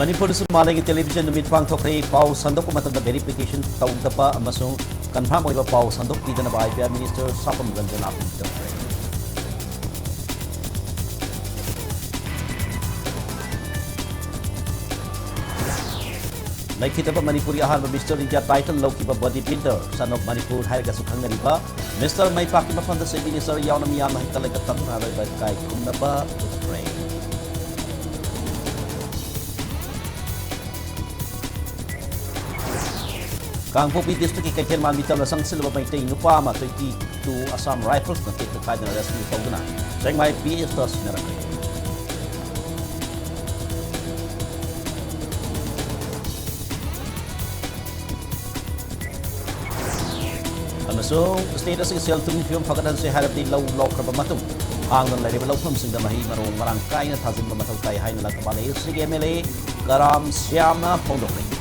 Manipur Sumalagi television numit pang thokre pau sandok matam da verification taudapa amasung confirm oiba pau sandok pidana ba IPR Minister Sapam Ranjan apin thokre. Laikitaba Manipuri ahan Mr. India title Lokiba bodybuilder son of Manipur Haiga Sukhangariba Mr. Mai Paki Mafanda say Minister Yawnam Yama Hikalakatan by Kai Kunaba thokre. Kangpopi district ki Kaithel Mami Tala sang silba mai tei nupa ma 22 Assam Rifles na take the kind of rescue paguna. Sang mai PS tas merak. Amasung state as sel tung film pagadan se harap di law kraba matum. Ang nan lai law thum sing da mahi marong marang kai na thazin ba matal kai hai na la kabale sige mele garam syama pondokri.